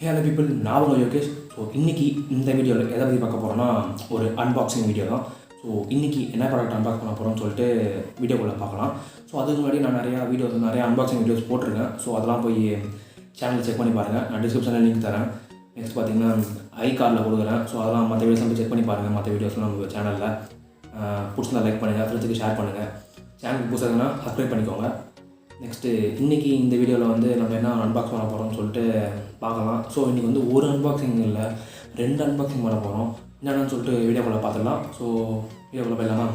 Hello people, நான் Yogesh. So இன்றைக்கி இந்த வீடியோவில் எதை பற்றி பார்க்க போகிறோன்னா ஒரு அன்பாக்சிங் வீடியோ தான். ஸோ இன்றைக்கி என்ன ப்ராடக்ட் அன்பாக்ஸ் பண்ண போகிறோம்னு சொல்லிட்டு வீடியோக்குள்ளே பார்க்கலாம். ஸோ அதுக்கு முன்னாடி நான் நிறைய அன்பாக்சிங் வீடியோஸ் போட்டிருக்கேன். ஸோ அதெல்லாம் போய் சேனல் செக் பண்ணி பாருங்கள். நான் டிஸ்கிரிப்ஷனில் லிங்க் தரேன். நெக்ஸ்ட் பார்த்தீங்கன்னா ஐ கார்டில் கொடுக்குறேன். ஸோ அதெல்லாம் மற்ற வீடியோஸ் போய் செக் பண்ணி பாருங்கள். மற்ற வீடியோஸ்லாம் நம்ம சேனலில் பிடிச்சிருந்தா லைக் பண்ணுங்கள், ஃப்ரெண்ட்ஸுக்கு ஷேர் பண்ணுங்கள். சேனலுக்கு புதுசாக சப்ஸ்கிரைப் பண்ணிக்கோங்க. நெக்ஸ்ட்டு இன்றைக்கி இந்த வீடியோவில் வந்து நம்ம என்ன அன்பாக்ஸ் பண்ண போகிறோம்னு சொல்லிட்டு பார்க்கலாம். ஸோ இன்றைக்கி வந்து ஒரு அன்பாக்சிங் இல்லை, 2 அன்பாக்சிங் பண்ண போகிறோம். என்னென்னு சொல்லிட்டு வீடியோக்குள்ளே பார்த்துடலாம். ஸோ வீடியோக்குள்ளே போயிடலாமா?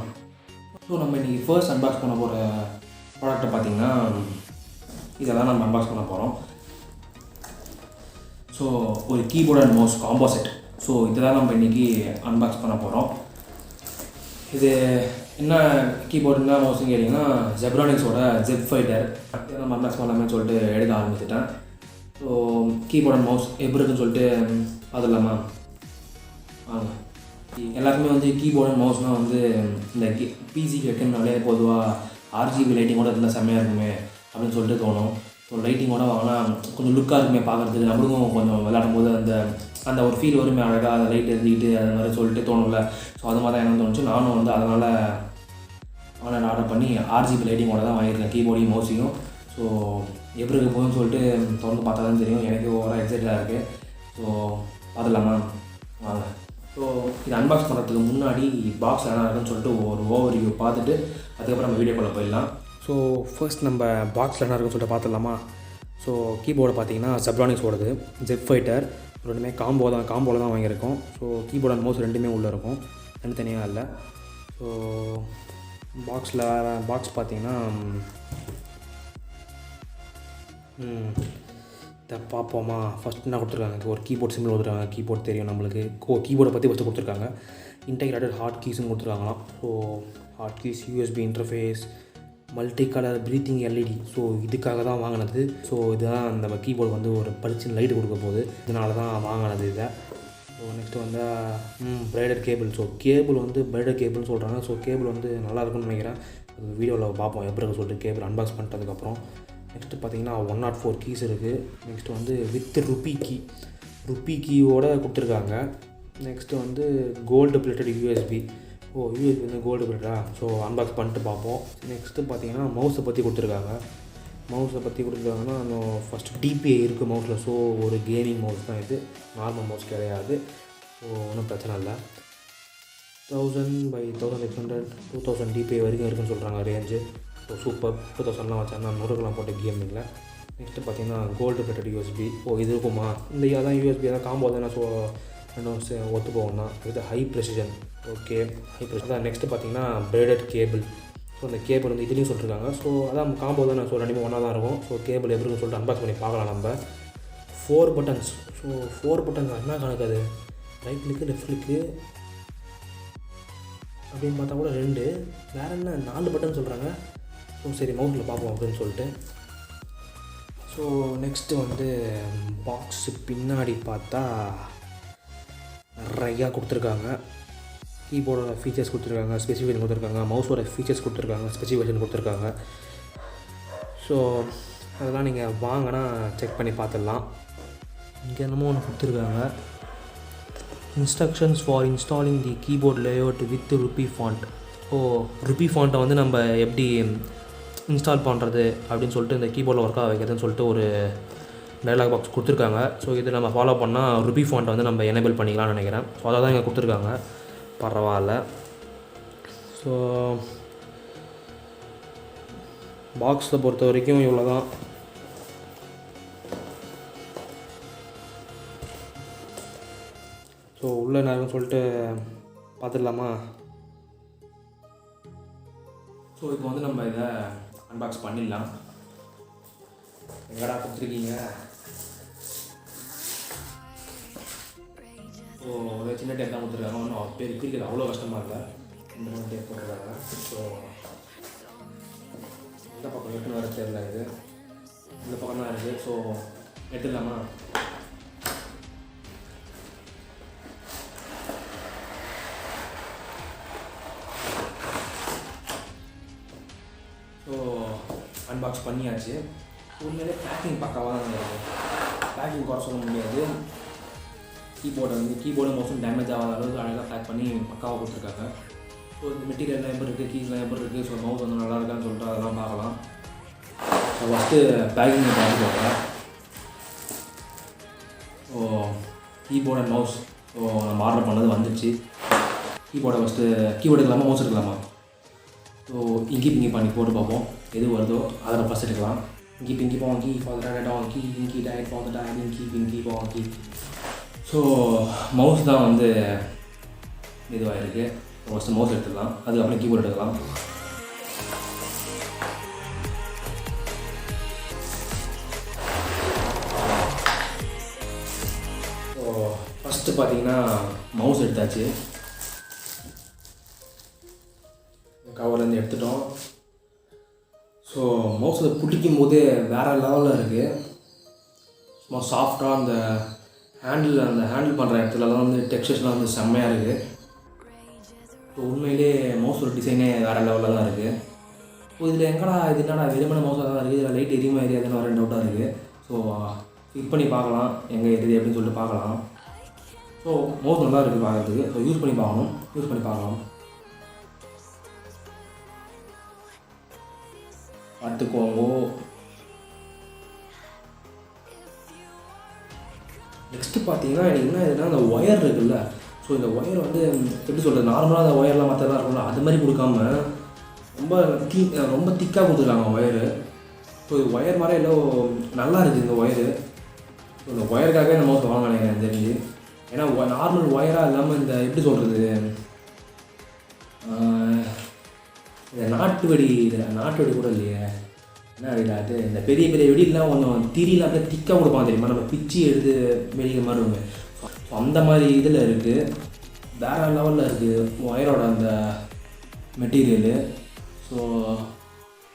ஸோ நம்ம இன்றைக்கி ஃபர்ஸ்ட் அன்பாக்ஸ் பண்ண போகிற ப்ராடக்ட்டை பார்த்திங்கன்னா இதெல்லாம் நம்ம அன்பாக்ஸ் பண்ண போகிறோம். ஸோ ஒரு keyboard and mouse combo set. So இதுதான் நம்ம இன்றைக்கி அன்பாக்ஸ் பண்ண போகிறோம். இது என்ன கீபோர்டுனா மவுஸ்ன்னு கேட்டிங்கன்னா ஜெப்ரானிக்ஸோட ZEB-FIGHTER நம்ம அன்பாக்ஸ் பண்ணலாமே சொல்லிட்டு எடுக்க ஆரம்பிச்சிட்டேன். ஸோ கீபோர்ட் அண்ட் மவுஸ் எப்படி இருக்குன்னு சொல்லிட்டு பார்த்துடலாமா? எல்லாருக்குமே வந்து கீபோர்ட் அண்ட் மவுஸ்னால் வந்து இந்த பிசிக்கு வைக்கணும்னாலே பொதுவாக RGB லைட்டிங்கோட இருந்தால் செம்மையாக இருக்குமே அப்படின்னு சொல்லிட்டு தோணும். ஸோ லைட்டிங்கோட வாங்கினா கொஞ்சம் லுக்காக இருக்குமே பார்க்குறதுக்கு, நம்மளுக்கும் கொஞ்சம் விளையாடும் போது அந்த ஒரு ஃபீல் வருமே, அழகாக அந்த லைட் எழுதிக்கிட்டு அது மாதிரி சொல்லிட்டு தோணும்ல. ஸோ அது மாதிரி தான் என்ன தோணுச்சு. நானும் வந்து அதனால் ஆன்லைன் ஆர்டர் பண்ணி RGB லைட்டிங்கோட தான் வாங்கியிருக்கேன் கீபோர்டையும் மவுஸையும். ஸோ எப்படி இருக்க போகுதுன்னு சொல்லிட்டு தொடர்ந்து பார்த்தா தான் தெரியும். எனக்கு ஓவராக எக்ஸைட்டாக இருக்குது. ஸோ பார்த்துடலாமா? வாங்க. ஸோ இது அன்பாக்ஸ் பண்ணுறதுக்கு முன்னாடி பாக்ஸ் என்ன இருக்குன்னு சொல்லிட்டு ஒரு ஓவர் ரிவ்யூ பார்த்துட்டு அதுக்கப்புறம் நம்ம வீடியோக்குள்ளே போயிடலாம். ஸோ ஃபர்ஸ்ட் நம்ம பாக்ஸில் என்ன இருக்குன்னு சொல்லிட்டு பார்த்துடலாமா? ஸோ கீபோர்டு பார்த்தீங்கன்னா ஜெப்ரானிக்ஸோடது ZEB-FIGHTER ரெண்டுமே காம்போவில் தான் வாங்கியிருக்கோம். ஸோ கீபோர்ட் அண்ட் மவுஸ் ரெண்டுமே உள்ளே இருக்கும், தனித்தனியாக இல்லை. ஸோ பாக்ஸ் பார்த்தீங்கன்னா இதை பார்ப்போமா? ஃபஸ்ட் என்ன கொடுத்துருக்காங்க, ஒரு கீபோர்ட் சிம்பிள் கொடுத்துருக்காங்க. கீபோர்ட் தெரியும் நம்மளுக்கு. கீபோர்டை பற்றி ஃபஸ்ட்டு கொடுத்துருக்காங்க. இன்டெகிரேட்டட் ஹார்ட் கீஸ்ன்னு கொடுத்துருக்காங்களாம். So hard keys, USB interface, multicolour breathing LED. So இதுக்காக தான் வாங்கினது. ஸோ இதுதான் நம்ம கீபோர்டு வந்து ஒரு பளிச்சு லைட்டு கொடுக்க போகுது, இதனால தான் வாங்கினது இதை. ஸோ நெக்ஸ்ட்டு வந்து ப்ரைடட் கேபிள். ஸோ கேபிள் வந்து ப்ரைடட் கேபிள்னு சொல்கிறாங்க. ஸோ கேபிள் வந்து நல்லா இருக்குன்னு நினைக்கிறேன். அது வீடியோவில் பார்ப்போம் எப்படி இருக்குன்னு சொல்லிட்டு கேபிள் அன்பாக்ஸ் பண்ணிட்டதுக்கப்புறம். நெக்ஸ்ட்டு பார்த்தீங்கன்னா 104 கீஸ் இருக்குது. நெக்ஸ்ட்டு வந்து வித் ருப்பி கீயோட கொடுத்துருக்காங்க. நெக்ஸ்ட்டு வந்து கோல்டு பிளேட்டட் USB. USB வந்து கோல்டு பிளேட்டா? ஸோ அன்பாக்ஸ் பண்ணிட்டு பார்ப்போம். நெக்ஸ்ட்டு பார்த்தீங்கன்னா மவுஸை பற்றி கொடுத்துருக்காங்கன்னா ஃபஸ்ட்டு DPI இருக்குது மவுஸில். ஸோ ஒரு கேமிங் மவுஸ் தான் இது, நார்மல் மவுஸ் கிடையாது. ஸோ ஒன்றும் பிரச்சனை இல்லை. 1000x1600 2000 DPI வரைக்கும் இருக்குன்னு சொல்கிறாங்க ரேஞ்சு. So super. 2000லாம் வச்சாங்கன்னா நுறுக்கெல்லாம் போட்ட கேம் இல்லை. நெக்ஸ்ட்டு பார்த்தீங்கன்னா கோல்டு பிளேட்டட் USB. இது இருக்குமா? இந்த அதான் USB தான் காம்போ தானே. ஸோ ரெண்டும் ஒத்து போகணும்னா இது high precision. Okay, high precision தான். நெக்ஸ்ட்டு பார்த்தீங்கன்னா ப்ரைடட் கேபிள். ஸோ அந்த கேபிள் வந்து இதுலேயும் சொல்லியிருக்காங்க. ஸோ அதான் காம்போ தானே. ஸோ ரெண்டுமே ஒன்றா தான் இருக்கும். ஸோ கேபிள் எப்படின்னு சொல்லிட்டு அன்பாக்ஸ் பண்ணி பார்க்கலாம் நம்ம. 4 பட்டன்ஸ். ஸோ 4 பட்டன்ஸ் என்ன கணக்காது? ரைட் கிளிக்கு, லெஃப்ட் கிளிக்கு அப்படின்னு பார்த்தா கூட 2, வேறு என்ன 4 பட்டன் சொல்கிறாங்க. ஸோ சரி, மவுஸில் பார்ப்போம் அப்படின்னு சொல்லிட்டு. ஸோ நெக்ஸ்ட்டு வந்து பாக்ஸு பின்னாடி பார்த்தா நிறையா கொடுத்துருக்காங்க. கீபோர்டோட ஃபீச்சர்ஸ் கொடுத்துருக்காங்க, ஸ்பெசிஃபிகேஷன் கொடுத்துருக்காங்க. மவுஸோட ஃபீச்சர்ஸ் கொடுத்துருக்காங்க, ஸ்பெசிஃபிகேஷன் கொடுத்துருக்காங்க. ஸோ அதெல்லாம் நீங்கள் வாங்கினா செக் பண்ணி பார்த்துடலாம். இங்கே என்னமோ ஒன்று கொடுத்துருக்காங்க. Instructions for installing the keyboard layout with rupee font. Rupee ஃபாண்ட்டை வந்து நம்ம எப்படி இன்ஸ்டால் பண்ணுறது அப்படின்னு சொல்லிட்டு இந்த கீபோர்டில் ஒர்க் ஆக வைக்கிறதுன்னு சொல்லிட்டு ஒரு டைலாக் பாக்ஸ் கொடுத்துருக்காங்க. ஸோ இது நம்ம ஃபாலோ பண்ணால் ருப்பி ஃபாண்ட்டை வந்து நம்ம எனேபிள் பண்ணிக்கலாம்னு நினைக்கிறேன். ஸோ அதை தான் இங்கே கொடுத்துருக்காங்க. பரவாயில்ல. ஸோ பாக்ஸில் பொறுத்த வரைக்கும் இவ்வளோ தான். ஸோ உள்ளே நேரம் சொல்லிட்டு பார்த்துடலாமா? ஸோ இப்போ வந்து நம்ம இதை அன்பாக்ஸ் பண்ணிடலாம். எங்கடா கொடுத்துருக்கீங்க? ஸோ ஒரு சின்ன டேப் தான் கொடுத்துருக்காங்க. ஒன்றும் பிரிக்கிறது அவ்வளோ கஷ்டமாக இல்லை. இந்த மாதிரி டேப் போட்டுருக்காங்க. ஸோ இந்த பக்கம் எட்டுன்னு வர தெரியல, இது இந்த பக்கம் தான் இருக்குது. ஸோ எடுத்துடலாமா? ஸோ அன்பாக்ஸ் பண்ணியாச்சு. உண்மையிலே பேக்கிங் பக்காவாக தான் இருக்குது. பேக்கிங் குறை சொல்ல முடியாது. கீபோர்டு மவுஸும் டேமேஜ் ஆகாத அளவுக்கு அழகாக பேக் பண்ணி பக்காவாக கொடுத்துருக்காங்க. ஸோ இந்த மெட்டீரியல்லாம் எப்படி இருக்குது, கீஸ்லாம் எப்படி இருக்குது, ஸோ மவுஸ் வந்து நல்லா இருக்கான்னு சொல்லிட்டு அதெல்லாம் பார்க்கலாம். ஸோ ஃபஸ்ட்டு பேக்கிங் பார்த்துக்கோங்க. So keyboard and mouse so நம்ம ஆர்டர் பண்ணது வந்துடுச்சு. கீபோர்டு கீபோர்டு எடுக்கலாமா மவுஸ் எடுக்கலாமா? ஸோ இங்கி பிங்கி பண்ணி போட்டு பார்ப்போம் எது வருதோ அதில் ஃபஸ்ட் எடுக்கலாம். இங்கி பிங்கி பாங்கி பாங்கி இங்கி டயட் பாங்க இங்கி பிங்கி பாங்கி. ஸோ மவுஸ் தான் வந்து இதுவாக இருக்குது. ஃபஸ்ட்டு மவுஸ் எடுத்துக்கலாம், அதுக்கப்புறம் கீபோர்டு எடுக்கலாம். ஸோ ஃபஸ்ட்டு பார்த்தீங்கன்னா மவுஸ் எடுத்தாச்சு. கவர்லேருந்து எடுத்துட்டோம். ஸோ மவுஸில் பிடிக்கும் போதே வேறு லெவலில் இருக்குது. சும்மா சாஃப்டாக அந்த ஹேண்டில் பண்ணுற இடத்துலலாம் வந்து டெக்ஸ்சர்ஸ்லாம் வந்து செம்மையாக இருக்குது. ஸோ உண்மையிலே மவுஸோட டிசைனே வேறு லெவலில் தான் இருக்குது. ஸோ இதில் இது என்னடா வெறுமனை மவுஸாக தான் இருக்குது, இதில் லைட் எரியுமா எரியாதுன்னு ஒரு டவுட்டாக இருக்குது. ஸோ ஃபிட் பண்ணி பார்க்கலாம் எங்கே எரியுது அப்படின்னு சொல்லிட்டு பார்க்கலாம். ஸோ மவுஸ் நல்லா இருக்குது பார்க்குறதுக்கு. ஸோ யூஸ் பண்ணி பார்க்கலாம். பார்த்துக்கோங்க. நெக்ஸ்ட்டு பார்த்தீங்கன்னா எனக்கு என்ன இதுனா அந்த ஒயர் இருக்குல்ல. ஸோ இந்த ஒயர் வந்து எப்படி சொல்கிறது, நார்மலாக அந்த ஒயர்லாம் மற்றதான் இருக்கும்ல அது மாதிரி கொடுக்காம ரொம்ப திக்காக கொடுத்துருக்காங்க ஒயரு. ஸோ இது ஒயர் மாதிரி எல்லாம் நல்லா இருக்குது இந்த ஒயரு. ஸோ இந்த ஒயருக்காகவே இந்த மவுஸ் வாங்க நினைக்கிறேன் தெரிஞ்சு. ஏன்னா நார்மல் ஒயராக இல்லாமல் இந்த எப்படி சொல்கிறது, இந்த நாட்டு வெடி கூட இல்லையே, என்ன வெடிலாட்டு இந்த பெரிய வெடிலாம் கொஞ்சம் திரியில் அப்படியே திக்காக கொடுப்பாங்க தெரியுமா, நம்ம பிச்சு எடுத்து வெடிக்கிற மாதிரி இருக்கும். ஸோ அந்த மாதிரி இதில் இருக்குது, வேறு லெவலில் இருக்குது ஒயரோட அந்த மெட்டீரியலு. ஸோ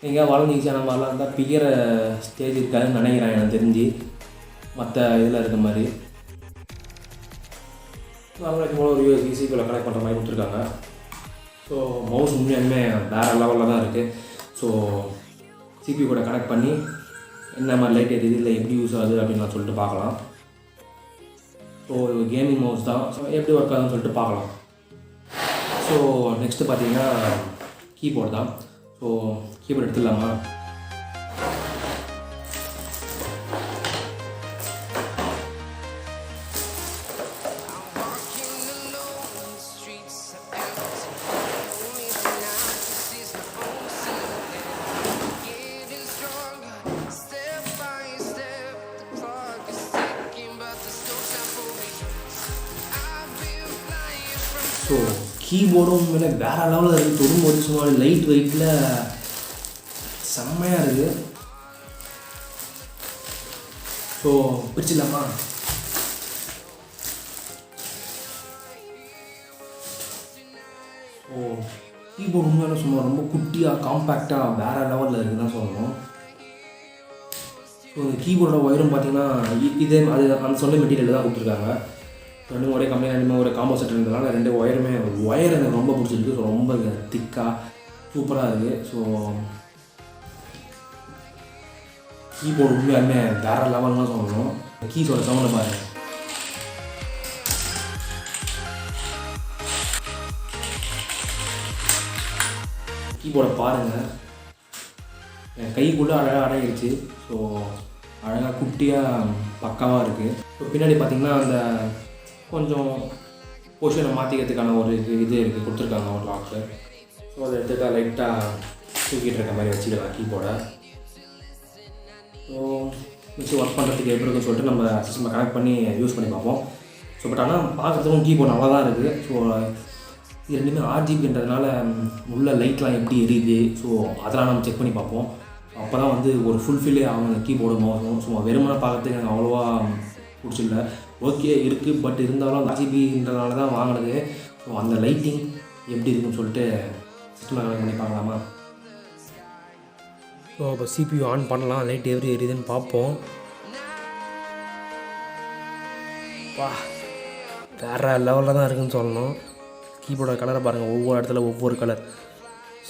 எங்கேயா வளர்ந்துச்சு அந்த மாதிரிலாம் இருந்தால் பிகிற ஸ்டேஜ் இருக்காதுன்னு நினைக்கிறேன் எனக்கு தெரிஞ்சு மற்ற இதில் இருக்க மாதிரி. நாங்கள் போல ஒரு யூஎஸ்பியில் கனெக்ட் பண்ணுற மாதிரி கொடுத்துருக்காங்க. ஸோ மவுஸ் உண்மையாலுமே வேறு லெவலில் தான் இருக்குது. ஸோ சிபி கூட கனெக்ட் பண்ணி என்ன மாதிரி லைட் எரியுது இல்லை எப்படி யூஸ் ஆகுது அப்படின்னு நான் சொல்லிட்டு பார்க்கலாம். ஸோ கேமிங் மவுஸ் தான், ஸோ எப்படி ஒர்க் ஆகுதுன்னு சொல்லிட்டு பார்க்கலாம். ஸோ நெக்ஸ்ட்டு பார்த்தீங்கன்னா கீபோர்டு தான். ஸோ கீபோர்டு எடுத்துடலாமா? ஸோ கீபோர்டும் மேலே வேறு லெவலில் இருக்குது. தொடும்போது சும்மா லைட் வெயிட்டில் செம்மையாக இருக்குது. ஸோ பிடிச்சிடலாமா? ஸோ கீபோர்டு உண்மையான சும்மா ரொம்ப குட்டியாக காம்பேக்டாக வேறு லெவலில் இருக்குதுன்னு தான் சொல்லணும். ஸோ கீபோர்டோட ஒயரும் பார்த்தீங்கன்னா இதே அது அந்த சொன்ன மெட்டீரியல் தான் கொடுத்துருக்காங்க. ரெண்டும் ஒரே கம்பெனி, ரெண்டுமே ஒரு காம்போ செட் இருந்ததுனால ரெண்டு ஒயர் எனக்கு ரொம்ப பிடிச்சிருக்கு. ஸோ ரொம்ப திக்காக சூப்பராக இருக்குது. ஸோ கீபோர்டு உண்மையாலுமே வேறு லெவல்லாம் சொல்லணும். கீஸோட சவுண்டை பாருங்க. கீபோர்டை பாருங்கள், என் கைக்குள்ளே அழகாக அடங்கிடுச்சு. ஸோ அழகாக குட்டியாக பக்காவாக இருக்குது. ஸோ பின்னாடி பார்த்திங்கன்னா அந்த கொஞ்சம் பொசிஷனை மாற்றிக்கிறதுக்கான ஒரு இது இருக்குது கொடுத்துருக்காங்க ஒரு லாக்கு. ஸோ அதை எடுத்துகிட்டா லைட்டாக தூக்கிட்டு இருக்க மாதிரி வச்சுக்கலாம் கீபோர்டை. ஸோ மிக்சி ஒர்க் பண்ணுறதுக்கு எப்படி இருக்குன்னு சொல்லிட்டு நம்ம சிஸ்டமை கனெக்ட் பண்ணி யூஸ் பண்ணி பார்ப்போம். ஸோ பட் ஆனால் பார்க்குறதுக்கும் கீபோர்டு நல்லா தான் இருக்குது. ஸோ இது ரெண்டுமே RGBன்றதுனால உள்ள லைட்லாம் எப்படி எரியுது, ஸோ அதெல்லாம் நம்ம செக் பண்ணி பார்ப்போம். அப்போ தான் வந்து ஒரு ஃபுல்ஃபில்லே ஆகும் அந்த கீபோர்டு மவுஸும். ஸோ வெறுமனை பார்க்குறதுக்கு எனக்கு அவ்வளோவா பிடிச்சில்ல. ஓகே இருக்குது, பட் இருந்தாலும் RGBன்றதுனால தான் வாங்கினது. ஸோ அந்த லைட்டிங் எப்படி இருக்குன்னு சொல்லிட்டு சிஸ்டமை கனெக்ட் பண்ணி பார்க்கலாமா? ஸோ இப்போ CPU ஆன் பண்ணலாம், லைட் எப்படி எரியுதுன்னு பார்ப்போம். வா வேறு லெவலில் தான் இருக்குதுன்னு சொல்லணும். கீபோர்டோட கலரை பாருங்கள், ஒவ்வொரு இடத்துல ஒவ்வொரு கலர்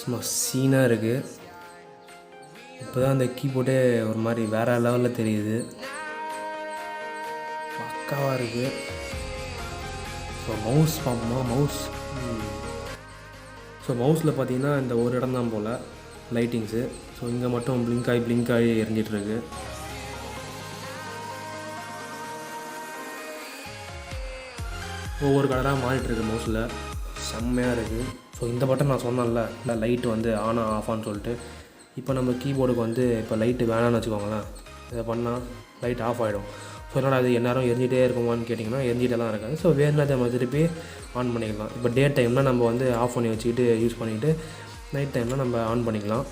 சும்மா சீனாக இருக்குது. இப்போ தான் அந்த கீபோர்டே ஒரு மாதிரி வேறு லெவலில் தெரியுது. பக்காவாக இருக்குது. ஸோ மவுஸில் பார்த்தீங்கன்னா இந்த ஒரு இடம் தான் போல் லைட்டிங்ஸு. ஸோ இங்கே மட்டும் பிளிங்க் ஆகி எரிஞ்சிட்ருக்கு. ஒவ்வொரு கலராக மாறிட்டுருக்கு மவுஸில், செம்மையாக இருக்குது. ஸோ இந்த பட்டன் நான் சொன்னேன்ல, இல்லை லைட்டு வந்து ஆன் ஆஃபான்னு சொல்லிட்டு. இப்போ நம்ம கீபோர்டுக்கு வந்து இப்போ லைட்டு வேணான்னு வச்சுக்கோங்களேன், இதை பண்ணால் லைட் ஆஃப் ஆகிடும். ஸோ என்னடா அது எந்நேரம் எரிஞ்சிட்டே இருக்குமான்னு கேட்டிங்கன்னா எரிஞ்சிட்டெல்லாம் இருக்காது. ஸோ வேணுன்னா நம்ம திருப்பி ஆன் பண்ணிக்கலாம். இப்போ டே டைம்னால் நம்ம வந்து ஆஃப் பண்ணி வச்சுக்கிட்டு யூஸ் பண்ணிக்கிட்டு, நைட் டைம்னால் நம்ம ஆன் பண்ணிக்கலாம்.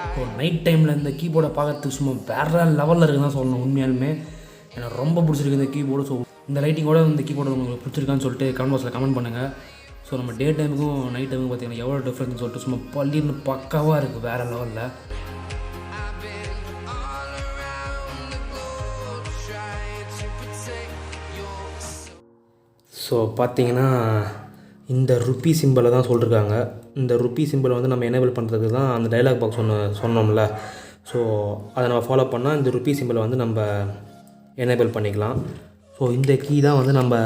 இப்போ நைட் டைமில் இந்த கீபோர்டை பார்க்கறதுக்கு சும்மா வேறு லெவலில் இருக்குன்னு தான் சொல்லணும். உண்மையாலுமே எனக்கு ரொம்ப பிடிச்சிருக்கு இந்த கீபோர்டு. ஸோ இந்த லைட்டிங்கோட இந்த கீபோர்டு உங்களுக்கு பிடிச்சிருக்கான்னு சொல்லிட்டு கமெண்ட் பாக்ஸில் கமெண்ட் பண்ணுங்கள். ஸோ நம்ம டே டைமுக்கும் நைட் டைமுக்கும் பார்த்தீங்கன்னா எவ்வளோ டிஃப்ரென்ஸ்னு சொல்லிட்டு சும்மா பள்ளின்னு பக்காவாக இருக்குது வேறு லெவலில். ஸோ பார்த்தீங்கன்னா இந்த ருப்பி சிம்பிளை தான் சொல்லியிருக்காங்க. இந்த ருப்பி சிம்பிளை வந்து நம்ம எனேபிள் பண்ணுறதுக்கு தான் அந்த டைலாக் பாக்ஸ் ஒன்று சொன்னோம்ல. ஸோ அதை நம்ம ஃபாலோ பண்ணால் இந்த ருப்பி சிம்பிளை வந்து நம்ம எனேபிள் பண்ணிக்கலாம். ஸோ இந்த கீ தான் வந்து நம்ம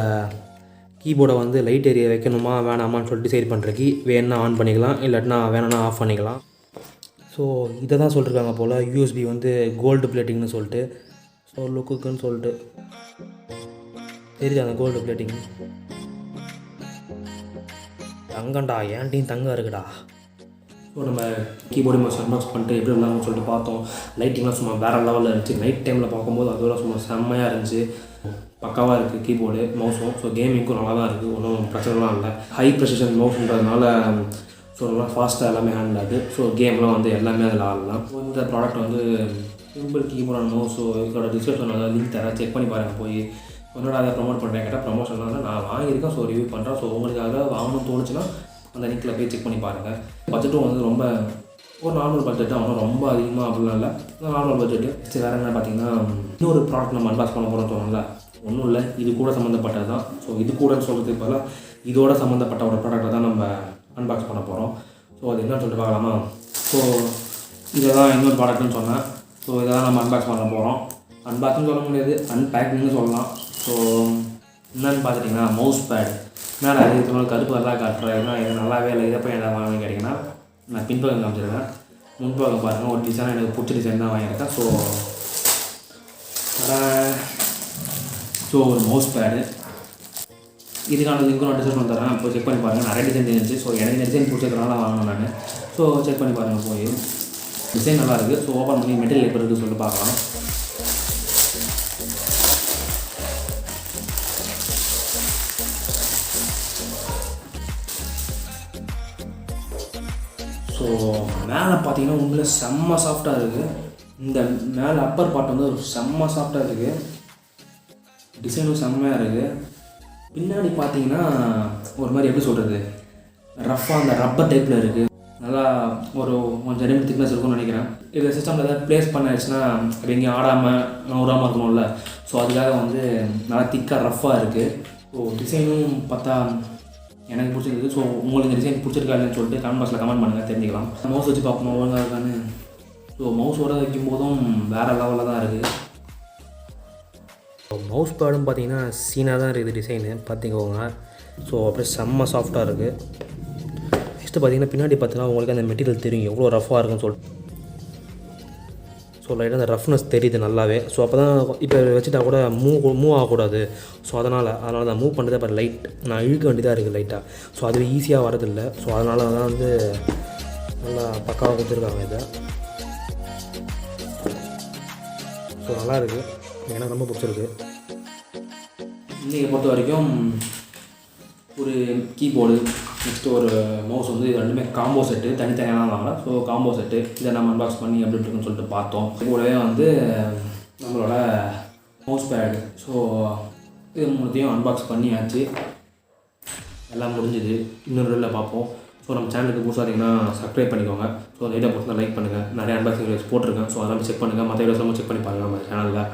கீபோர்டை வந்து லைட் ஏரியா வைக்கணுமா வேணாமான்னு சொல்லிட்டு டிசைட் பண்ணுற கீ. வேணுன்னா ஆன் பண்ணிக்கலாம், இல்லாட்டினா வேணும்னா ஆஃப் பண்ணிக்கலாம். ஸோ இதை தான் சொல்லியிருக்காங்க போல், யூஎஸ்பி வந்து கோல்டு பிளேட்டிங்னு சொல்லிட்டு. ஸோ லுக்குக்குன்னு சொல்லிட்டு தெரியுது அந்த கோல்டு பிளேட்டிங். தங்கண்டா, ஏன்ட்டையும் தங்கம் இருக்குடா. ஸோ நம்ம கீபோர்டு மவுஸ் அன்பாக்ஸ் பண்ணிட்டு எப்படி இருந்தாங்கன்னு சொல்லிட்டு பார்த்தோம். லைட்டிங்லாம் சும்மா வேறு லெவலில் இருந்துச்சு. நைட் டைமில் பார்க்கும்போது அதோட சும்மா செம்மையாக இருந்துச்சு. பக்காவாக இருக்குது கீபோர்டு மவுஸும். ஸோ கேமிங்க்கும் நல்லா தான் இருக்குது, ஒன்றும் பிரச்சனைலாம் இல்லை. ஹை ப்ரெசிஷன் மவுஸ்ன்றதுனால ஸோ நல்லா ஃபாஸ்ட்டாக எல்லாமே ஹேண்டில் ஆகுது. ஸோ கேம்லாம் வந்து எல்லாமே அதில் ஆடலாம். ஸோ இந்த ப்ராடக்ட் வந்து simple keyboard and mouse. So இதோட டிஸ்கிரிப்ஷன் அதாவது லிங்க் தரேன், செக் பண்ணி பாருங்கள் போய். என்னோட அதை ப்ரொமோட் பண்ணுறேன் கேட்டால் ப்ரமோஷனால நான் வாங்கியிருக்கேன். ஸோ ரிவ்யூ பண்ணுறேன். ஸோ உங்களுக்காக வாங்கணும்னு தோணுச்சுன்னா அந்த லிங்க்கில் போய் செக் பண்ணி பாருங்கள். பட்ஜெட்டும் வந்து ரொம்ப ஒரு நார்மல் பட்ஜெட்டு, அவனும் ரொம்ப அதிகமாக அப்படிலாம் இல்லை, நார்மல் பட்ஜெட்டு. சரி வேறு என்ன பார்த்தீங்கன்னா இன்னொரு ப்ராடக்ட் நம்ம அன்பாக்ஸ் பண்ண போகிறோம் தோணும்ல, ஒன்றும் இல்லை, இது கூட சம்மந்தப்பட்டது தான். ஸோ இது கூடன்னு சொல்கிறதுக்கு பதிலாக இதோட சம்மந்தப்பட்ட ஒரு ப்ராடக்ட்டை தான் நம்ம அன்பாக்ஸ் பண்ண போகிறோம். ஸோ அது என்னன்னு சொல்லிட்டு பார்க்கலாமா? ஸோ இதை தான் இன்னொரு ப்ராடக்ட்னு சொன்னேன். ஸோ இதை தான் நம்ம அன்பாக்ஸ் பண்ண போகிறோம். அன்பாக்ஸ்னு சொல்ல முடியாது, அன்பேக்கிங்னு சொல்லலாம். ஸோ என்னென்னு பார்த்துட்டிங்கன்னா மவுஸ் பேட். மேலே அதுக்கு கருப்பு நல்லா காட்டுறேன்னா இது நல்லாவே இல்லை, இதை போய் என்ன வாங்கன்னு கேட்டிங்கன்னா நான் பின்பக்கம் காமிச்சிருக்கேன். முன்பக்கம் பாருங்கள், ஒரு டிசைனாக எனக்கு பிடிச்ச டிசைன் தான் வாங்கியிருக்கேன். ஸோ ஒரு மவுஸ் பேடு, இதுக்கான லிங்க்கும் நான் டிசைன் பண்ணி தரேன், இப்போ செக் பண்ணி பாருங்கள். நிறைய டிசைன் இருந்துச்சு. ஸோ எனக்கு இந்த டிசைன் பிடிச்சதுனால வாங்கினேன் நான். ஸோ செக் பண்ணி பாருங்கள் போய். டிசைன் நல்லா இருக்குது. ஸோ ஓப்பன் பண்ணி மெட்டீரியல் எப்படி இருக்குன்னு சொல்லிட்டு பார்க்கலாம். ஸோ மேலே பார்த்தீங்கன்னா உங்களை செம்ம சாஃப்டாக இருக்குது. இந்த மேலே அப்பர் பார்ட் வந்து ஒரு செம்ம சாஃப்டாக இருக்குது. டிசைனும் செம்மையாக இருக்குது. பின்னாடி பார்த்தீங்கன்னா ஒரு மாதிரி எப்படி சொல்கிறது, ரஃப்பாக அந்த ரப்பர் டைப்பில் இருக்குது. நல்லா ஒரு கொஞ்சம் ரெண்டு திக்னஸ் இருக்கும்னு நினைக்கிறேன். இது சிஸ்டமில் ஏதாவது ப்ளேஸ் பண்ணாச்சுன்னா அப்படி எங்கேயும் ஆடாமல் நூறாமல் இருக்கணும்ல. ஸோ அதுக்காக வந்து நல்லா திக்காக ரஃப்பாக இருக்குது. ஸோ டிசைனும் பார்த்தா எனக்கு பிடிச்சிருக்கு. ஸோ உங்களுக்கு இந்த டிசைன் பிடிச்சிருக்கா இல்லைன்னு சொல்லிட்டு கமெண்ட் பாக்ஸில் கமெண்ட் பண்ணுங்கள், தெரிஞ்சுக்கலாம். மவுஸ் வச்சு பார்ப்போம் ஒழுங்காக இருக்கான்னு. ஸோ மவுஸோட வைக்கும் போதும் வேறு லெவலில் தான் இருக்குது. மவுஸ் பேடும் பார்த்தீங்கன்னா சீனாக தான் இருக்குது டிசைனு, பார்த்துக்கோங்க. ஸோ அப்படியே செம்ம சாஃப்டாக இருக்குது. நெக்ஸ்ட்டு பார்த்தீங்கன்னா பின்னாடி பார்த்தீங்கன்னா உங்களுக்கு அந்த மெட்டீரியல் தெரியும் எவ்வளோ ரஃப்பாக இருக்குன்னு சொல்லிட்டு. ஸோ லைட்டாக அந்த ரஃப்னஸ் தெரியுது நல்லாவே. ஸோ அப்போ தான் இப்போ வச்சுட்டா கூட மூவ் ஆகக்கூடாது. ஸோ அதனால் தான் மூவ் பண்ணுறது. அப்புறம் லைட் நான் இழுக்க வேண்டியதாக இருக்குது லைட்டாக. ஸோ அது ஈஸியாக வரதில்லை. ஸோ அதனால தான் வந்து நல்லா பக்காவாக கொடுத்துருக்காங்க இதை. ஸோ நல்லா இருக்குது, எனக்கு ரொம்ப பிடிச்சிருக்கு. இன்றைக்கி பொறுத்த வரைக்கும் ஒரு கீபோர்டு, நெக்ஸ்ட்டு ஒரு மவுஸ் வந்து இது ரெண்டுமே காம்போ செட்டு, தனித்தனியாக வாங்கலாம். ஸோ காம்போ செட்டு இதை நம்ம அன்பாக்ஸ் பண்ணி எப்படி இருக்குன்னு சொல்லிட்டு பார்த்தோம். இது கூடவே வந்து நம்மளோட மவுஸ் பேடு. ஸோ இது மூணுத்தையும் அன்பாக்ஸ் பண்ணியாச்சு, எல்லாம் முடிஞ்சுது. இன்னொரு வீடியோவில் பார்ப்போம். ஸோ நம்ம சேனலுக்கு புதுசாக பார்த்தீங்கன்னா சப்ஸ்கிரைப் பண்ணிக்கோங்க. ஸோ அந்த வீடியோ பிடிச்சா லைக் பண்ணுங்கள். நிறைய அன்பாக்சிங் வீடியோஸ் போட்டிருக்கேன். ஸோ அதெல்லாம் செக் பண்ணுங்கள். மற்ற வீடியோஸ்லாம் செக் பண்ணி பாருங்கள் நம்ம சேனலில்.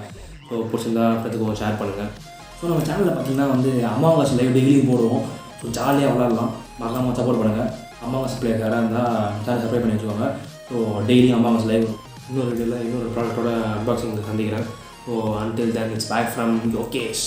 ஸோ பிடிச்சிருந்தா ஃப்ரெண்ட்ஸுக்கு ஷேர் பண்ணுங்கள். ஸோ நம்ம சேனலில் பார்த்தீங்கன்னா வந்து அமாவாசை லைவ் டெய்லி போடுவோம். ஸோ ஜாலியாக விளாட்லாம், மறக்காம சப்போர்ட் பண்ணுங்கள். அமாவாசை பிளேயர் யாராக இருந்தால் சேனல் சப்ஸ்கிரைப் பண்ணி வச்சுக்கோங்க. ஸோ டெய்லி அமாவாசை லைவ் இன்னொரு வீடியோவில் இன்னொரு ப்ராடக்ட்டோட அன்பாக்சிங் சந்திக்கிறேன். So until then it's back from YOKESH.